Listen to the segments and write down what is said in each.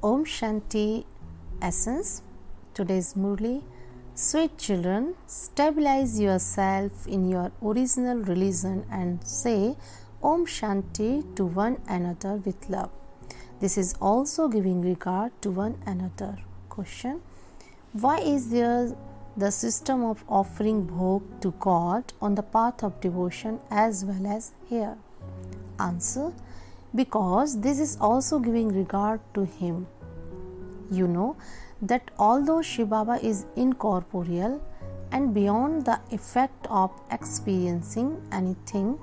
Om Shanti Essence. Today's Murli. Sweet children, stabilize yourself in your original religion and say Om Shanti to one another with love. This is also giving regard to one another. Question: why is there the system of offering bhog to God on the path of devotion as well as here? Answer: because this is also giving regard to Him. You know that although Shiv Baba is incorporeal and beyond the effect of experiencing anything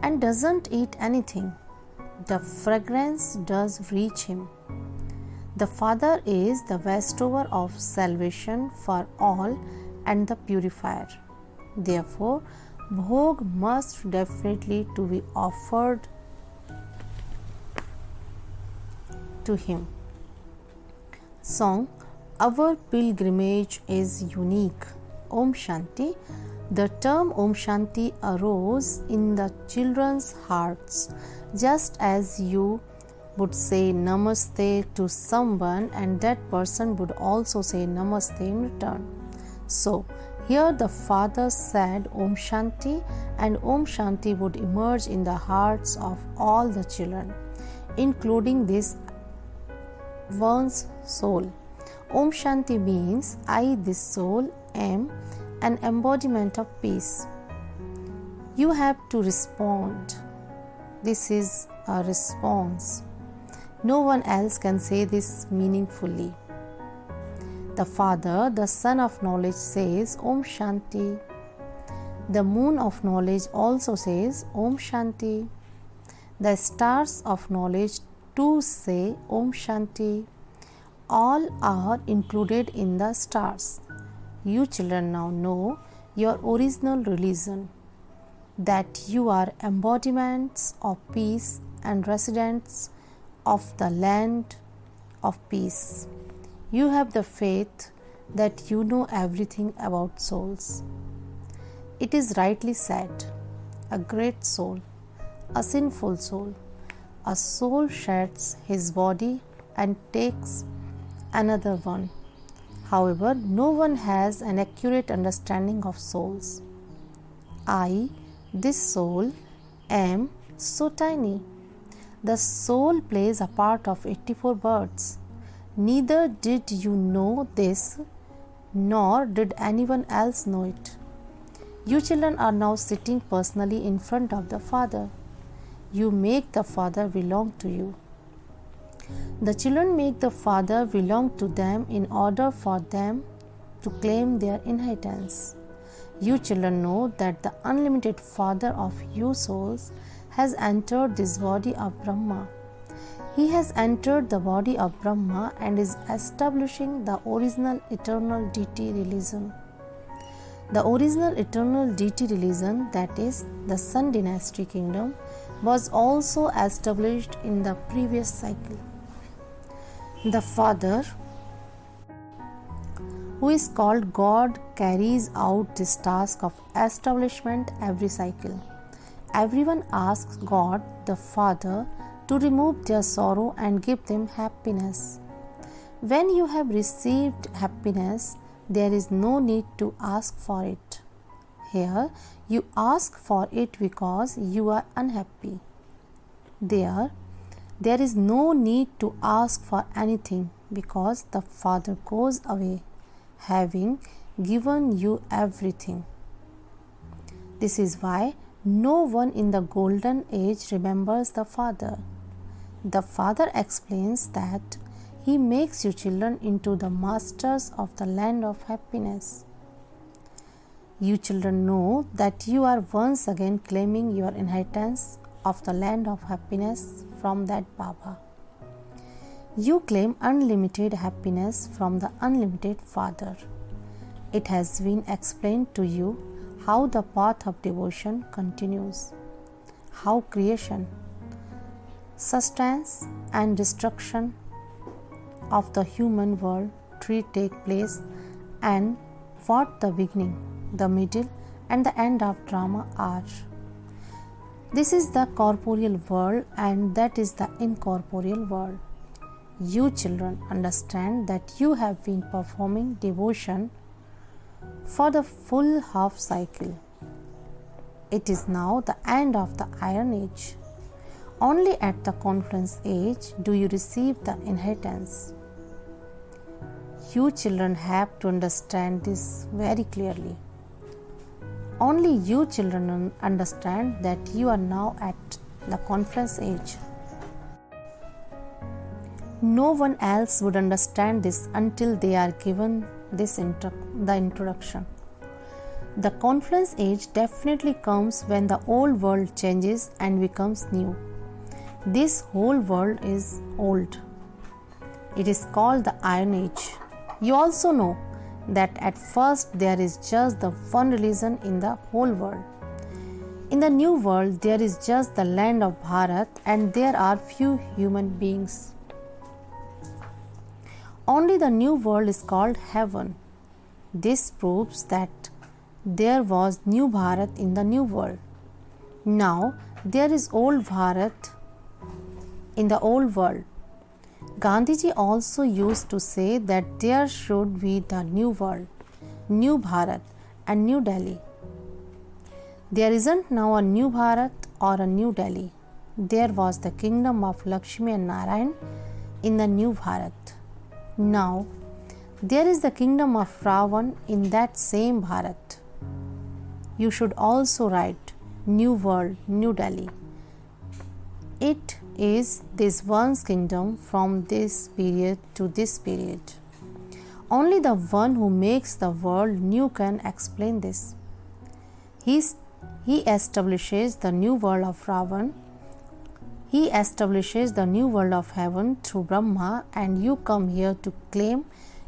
and doesn't eat anything, the fragrance does reach Him. The Father is the bestower of salvation for all and the purifier. Therefore, bhog must definitely to be offered to Him. Song: Our pilgrimage is unique. Om Shanti. The term Om Shanti arose in the children's hearts, just as you would say Namaste to someone and that person would also say Namaste in return. So, here the Father said Om Shanti, and Om Shanti would emerge in the hearts of all the children, including this one's soul. Om Shanti means I, this soul, am an embodiment of peace. You have to respond. This is a response. No one else can say this meaningfully. The Father, the Son of Knowledge, says Om Shanti. The Moon of Knowledge also says Om Shanti. The stars of knowledge too say Om Shanti. All are included in the stars. You children now know your original religion, that you are embodiments of peace and residents of the land of peace. You have the faith that you know everything about souls. It is rightly said, a great soul, a sinful soul. A soul sheds his body and takes another one. However, no one has an accurate understanding of souls. I, this soul, am so tiny. The soul plays a part of 84 birds. Neither did you know this, nor did anyone else know it. You children are now sitting personally in front of the Father. You make the Father belong to you. The children make the Father belong to them in order for them to claim their inheritance. You children know that the unlimited Father of you souls has entered this body of Brahma. He has entered the body of Brahma and is establishing the original eternal deity religion. The original eternal deity religion, that is the Sun dynasty kingdom, was also established in the previous cycle. The Father, who is called God, carries out this task of establishment every cycle. Everyone asks God, the Father, to remove their sorrow and give them happiness. When you have received happiness, there is no need to ask for it. Here, you ask for it because you are unhappy. There is no need to ask for anything because the Father goes away, having given you everything. This is why no one in the golden age remembers the Father. The Father explains that He makes you children into the masters of the land of happiness. You children know that you are once again claiming your inheritance of the land of happiness from that Baba. You claim unlimited happiness from the unlimited Father. It has been explained to you how the path of devotion continues, how creation, sustenance and destruction of the human world tree take place, and what the beginning, the middle and the end of drama are. This is the corporeal world and that is the incorporeal world. you children understand that you have been performing devotion for the full half cycle. It is now the end of the Iron Age. Only at the Confluence Age do you receive the inheritance. You children have to understand this very clearly. Only you children understand that you are now at the Confluence Age. No one else would understand this until they are given the introduction. The Confluence Age definitely comes when the old world changes and becomes new. This whole world is old. It is called the Iron Age. You also know that at first there is just the one religion in the whole world. In the new world there is just the land of Bharat and there are few human beings. Only the new world is called heaven. This proves that there was new Bharat in the new world. Now there is old Bharat in the old world. Gandhiji also used to say that there should be the new world, new Bharat and New Delhi. There isn't now a new Bharat or a New Delhi. There was the kingdom of Lakshmi and Narayan in the new Bharat. Now there is the kingdom of Ravan in that same Bharat. You should also write New World, New Delhi. It is this one's kingdom from this period to this period. Only the one who makes the world new can explain this. He establishes the new world of Ravan. He establishes the new world of heaven through Brahma, and you come here to claim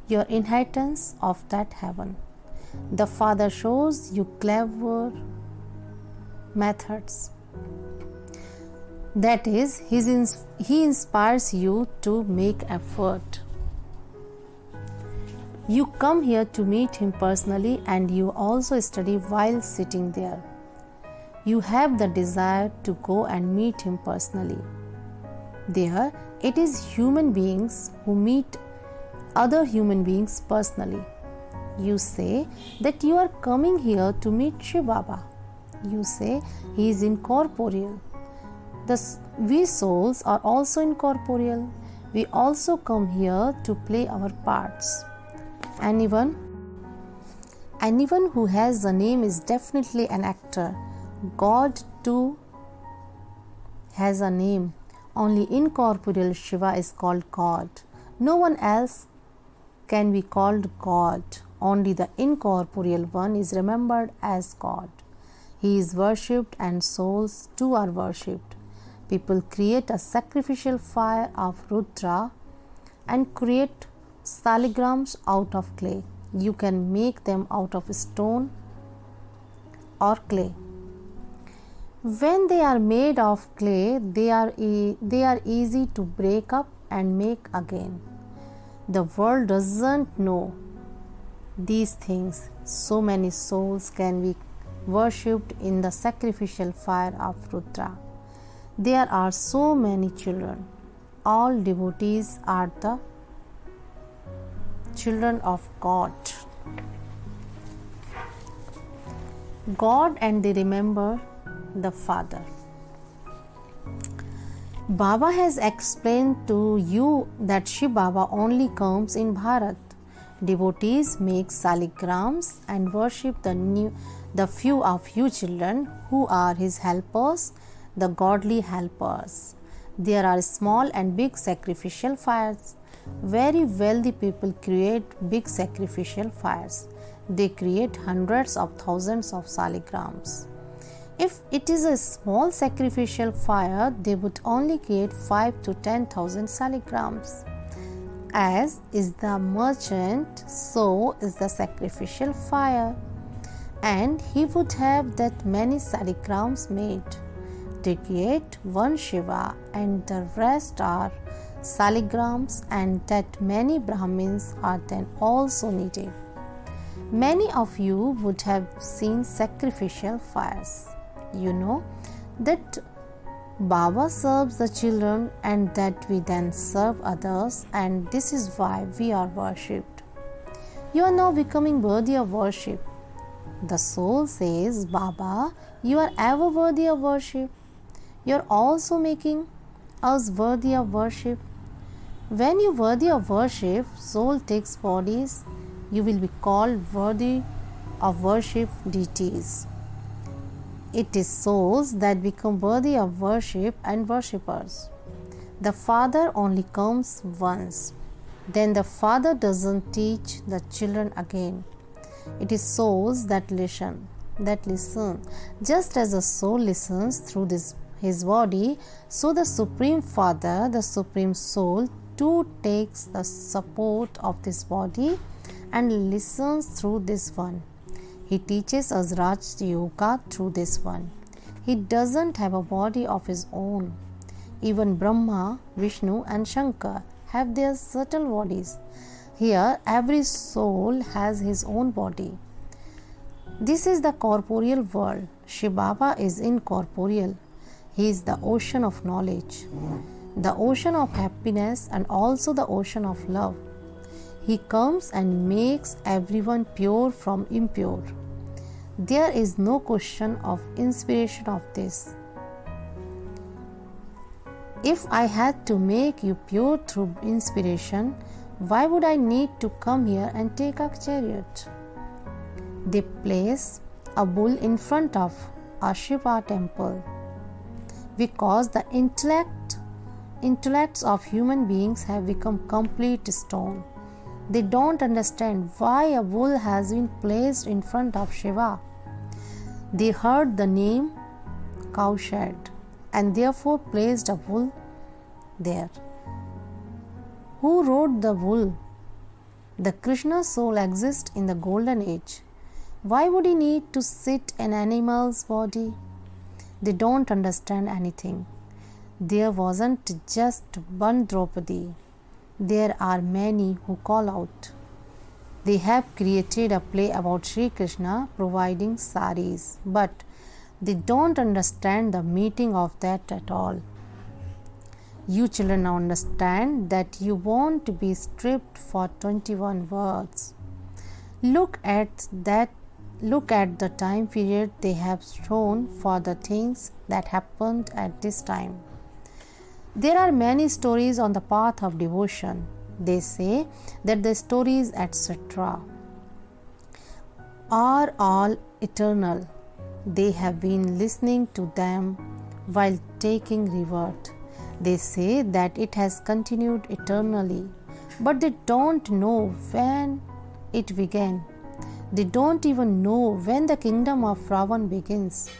your inheritance of that heaven. The Father shows you clever methods. That is, he inspires you to make effort. You come here to meet him personally, and you also study while sitting there. You have the desire to go and meet him personally. There, it is human beings who meet other human beings personally. You say that you are coming here to meet Shiv Baba. You say he is incorporeal. We souls are also incorporeal. We also come here to play our parts. Anyone who has a name is definitely an actor. God too has a name. Only incorporeal Shiva is called God. No one else can be called God. Only the incorporeal one is remembered as God. He is worshipped and souls too are worshipped. People create a sacrificial fire of Rudra and create saligrams out of clay. You can make them out of stone or clay. When they are made of clay, they are easy to break up and make again. The world doesn't know these things. So many souls can be worshipped in the sacrificial fire of Rudra. There are so many children. All devotees are the children of God. God, and they remember the Father. Baba has explained to you that Shiv Baba only comes in Bharat. Devotees make saligrams and worship the few of you children who are his helpers, the godly helpers. There are small and big sacrificial fires. Very wealthy people create big sacrificial fires. They create hundreds of thousands of saligrams. If it is a small sacrificial fire, they would only create 5 to 10,000 saligrams. As is the merchant, so is the sacrificial fire. And he would have that many saligrams made. They create one Shiva, and the rest are saligrams, and that many Brahmins are then also needed. Many of you would have seen sacrificial fires. You know that Baba serves the children and that we then serve others, and this is why we are worshipped. You are now becoming worthy of worship. The soul says, Baba, you are ever worthy of worship. You are also making us worthy of worship. When you are worthy of worship, soul takes bodies, you will be called worthy of worship deities. It is souls that become worthy of worship and worshippers. The Father only comes once. Then the Father doesn't teach the children again. It is souls that listen. Just as a soul listens through his body, so the Supreme Father, the Supreme Soul, too takes the support of this body and listens through this one. He teaches us Raj Yoga through this one. He doesn't have a body of his own. Even Brahma, Vishnu and Shankar have their subtle bodies. Here, every soul has his own body. This is the corporeal world. Shiv Baba is incorporeal. He is the ocean of knowledge, the ocean of happiness and also the ocean of love. He comes and makes everyone pure from impure. There is no question of inspiration of this. If I had to make you pure through inspiration, why would I need to come here and take a chariot? They place a bull in front of a Shiva temple because the intellects of human beings have become complete stone. They don't understand why a bull has been placed in front of Shiva. They heard the name cowshed and therefore placed a bull there. Who rode the bull? The Krishna soul exists in the golden age. Why would he need to sit in an animal's body? They don't understand anything. There wasn't just one Draupadi. There are many who call out. They have created a play about Sri Krishna providing saris, but they don't understand the meaning of that at all. You children now understand that you won't be stripped for 21 words. Look at the time period they have shown for the things that happened at this time. There are many stories on the path of devotion. They say that the stories, etc., are all eternal. They have been listening to them while taking revert. They say that it has continued eternally, but they don't know when it began. They don't even know when the kingdom of Ravan begins.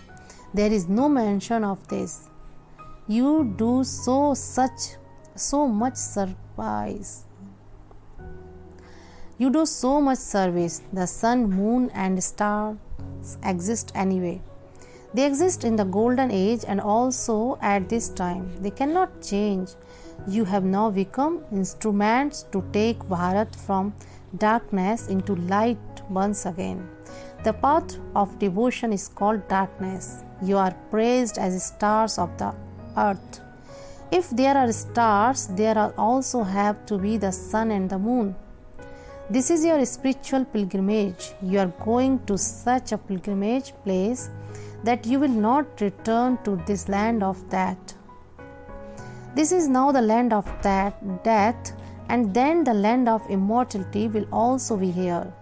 There is no mention of this. You do so much service. You do so much service. The sun, moon, and stars exist anyway. They exist in the golden age and also at this time. They cannot change. You have now become instruments to take Bharat from darkness into light once again. The path of devotion is called darkness. You are praised as stars of the earth. If there are stars, there are also have to be the sun and the moon. This is your spiritual pilgrimage. You are going to such a pilgrimage place that you will not return to this land of that. This is now the land of death, and then the land of immortality will also be here.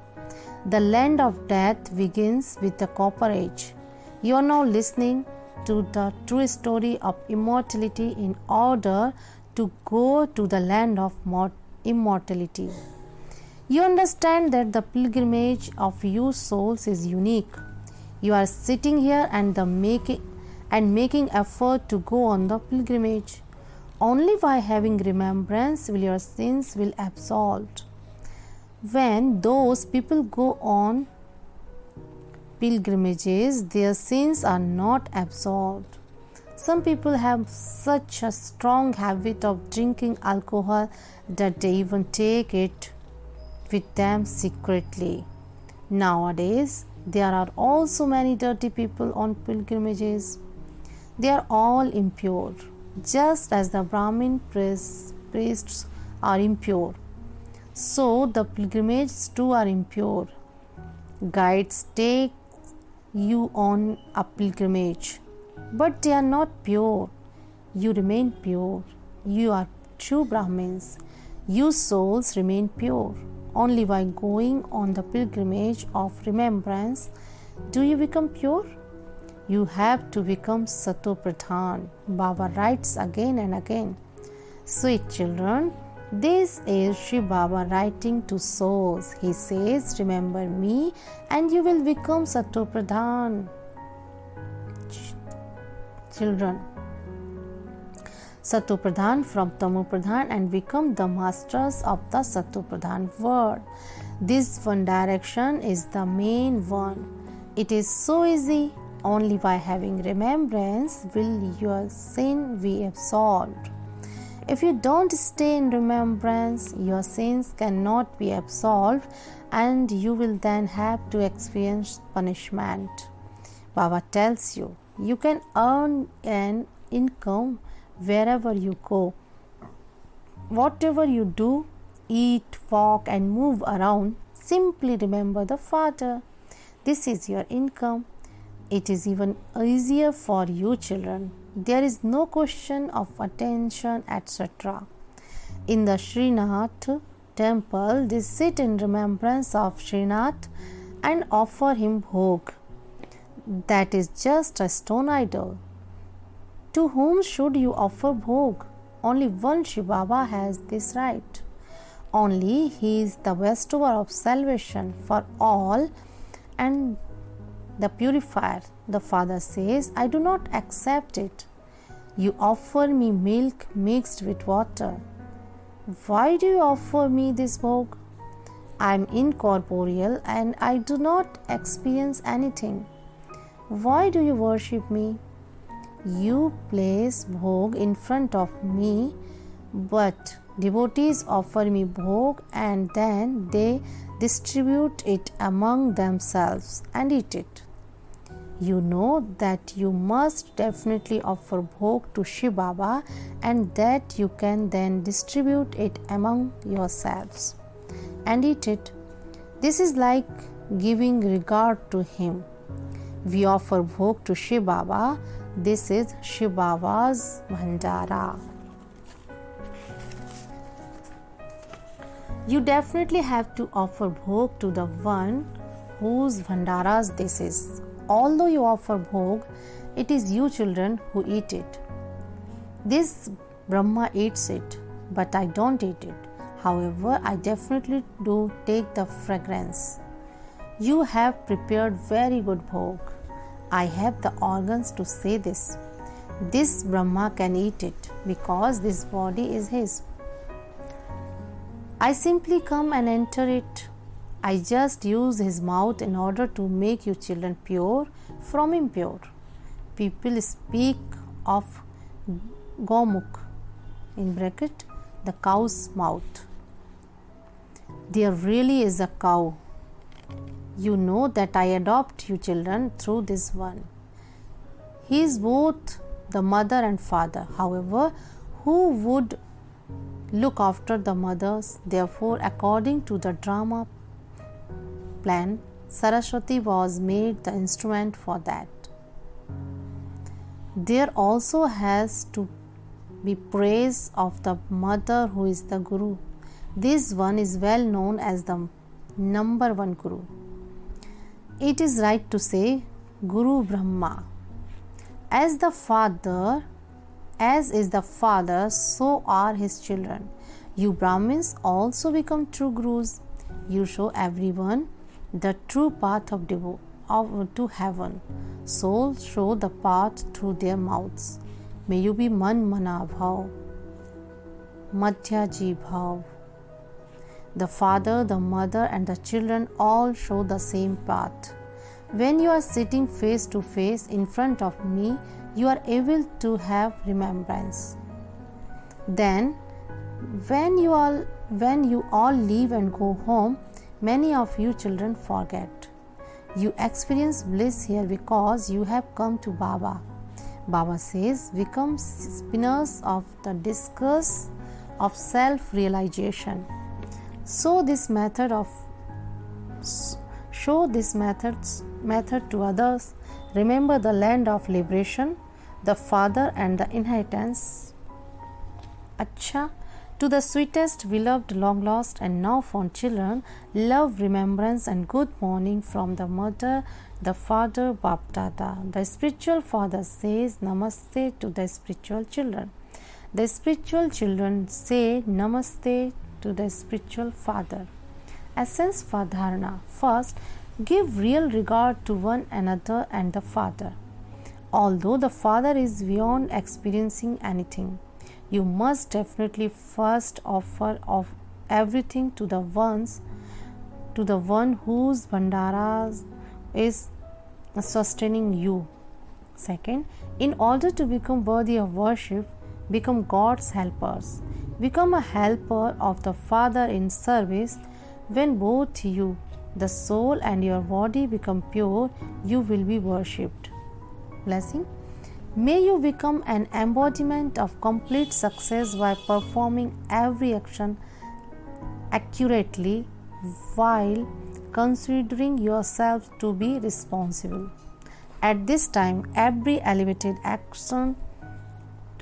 The land of death begins with the Copper Age. You are now listening to the true story of immortality in order to go to the land of immortality. You understand that the pilgrimage of you souls is unique. You are sitting here and making effort to go on the pilgrimage. Only by having remembrance will your sins be absolved. When those people go on pilgrimages, their sins are not absolved. Some people have such a strong habit of drinking alcohol that they even take it with them secretly. Nowadays, there are also many dirty people on pilgrimages. They are all impure, just as the Brahmin priests are impure. So the pilgrimages too are impure. Guides take you on a pilgrimage, but they are not pure. You remain pure. You are true Brahmins. You souls remain pure. Only by going on the pilgrimage of remembrance do you become pure. You have to become Sato Pradhan. Baba writes again and again. Sweet children, this is Shri Baba writing to souls. He says, remember me and you will become Sato Pradhan. Children, Sato Pradhan from Tamo Pradhan and become the masters of the Sato Pradhan world. This one direction is the main one. It is so easy. Only by having remembrance will your sin be absolved. If you don't stay in remembrance, your sins cannot be absolved and you will then have to experience punishment. Baba tells you, you can earn an income wherever you go. Whatever you do, eat, walk and move around, simply remember the Father. This is your income. It is even easier for you children. There is no question of attention, etc. In the Srinath temple, they sit in remembrance of Srinath and offer him bhog. That is just a stone idol. To whom should you offer bhog? Only one Shiv Baba has this right. Only he is the bestower of salvation for all and the purifier. The Father says, I do not accept it. You offer me milk mixed with water. Why do you offer me this bhog? I am incorporeal and I do not experience anything. Why do you worship me? You place bhog in front of me, but devotees offer me bhog and then they distribute it among themselves and eat it. You know that you must definitely offer bhog to Shiv Baba and that you can then distribute it among yourselves and eat it. This is like giving regard to him. We offer bhog to Shiv Baba. This is Shiv Baba's Bhandara. You definitely have to offer bhog to the one whose Bhandaras this is. Although you offer bhog, it is you children who eat it. This Brahma eats it, but I don't eat it. However, I definitely do take the fragrance. You have prepared very good bhog. I have the organs to say this. This Brahma can eat it because this body is his. I simply come and enter it. I just use his mouth in order to make you children pure from impure. People speak of Gomukh, in bracket, the cow's mouth. There really is a cow. You know that I adopt you children through this one. He is both the mother and father. However, who would look after the mothers? Therefore, according to the drama plan, Saraswati was made the instrument for that. There also has to be praise of the mother who is the Guru. This one is well known as the number one Guru. It is right to say Guru Brahma. As is the father, so are his children. You Brahmins also become true Gurus. You show everyone the true path to heaven. Souls show the path through their mouths. May you be Man Mana Bhav, Madhya Ji Bhav. The father, the mother and the children all show the same path. When you are sitting face to face in front of me, you are able to have remembrance. Then, when you all leave and go home, many of you children forget. You experience bliss here because you have come to Baba. Baba says, become spinners of the discus of self-realization. Show this method to others. Remember the land of liberation, the father and the inheritance. Acha, to the sweetest, beloved, long lost and now found children, love, remembrance and good morning from the mother, the father, Bap Dada. The spiritual father says namaste to the spiritual children. The spiritual children say namaste to the spiritual father. Essence for dharana. First, give real regard to one another and the father. Although the father is beyond experiencing anything, you must definitely first offer of everything to the one whose Bhandaras is sustaining you. Second, in order to become worthy of worship, become God's helpers. Become a helper of the Father in service. When both you, the soul and your body become pure, you will be worshipped. Blessing. May you become an embodiment of complete success by performing every action accurately while considering yourself to be responsible. At this time, every elevated action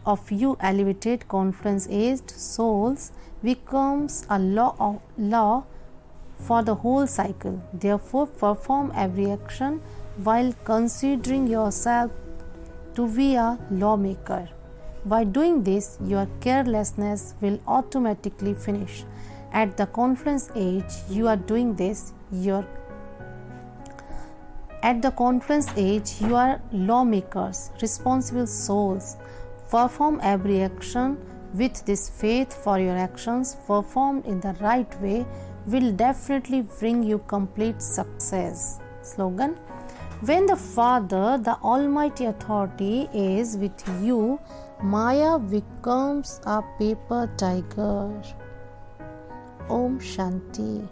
of you elevated confluence-aged souls becomes a law for the whole cycle. Therefore, perform every action while considering yourself to be a lawmaker. By doing this, your carelessness will automatically finish. At the confluence age, you are doing this. At the confluence age, you are lawmakers, responsible souls. Perform every action with this faith, for your actions performed in the right way will definitely bring you complete success. Slogan. When the Father, the Almighty Authority, is with you, Maya becomes a paper tiger. Om Shanti.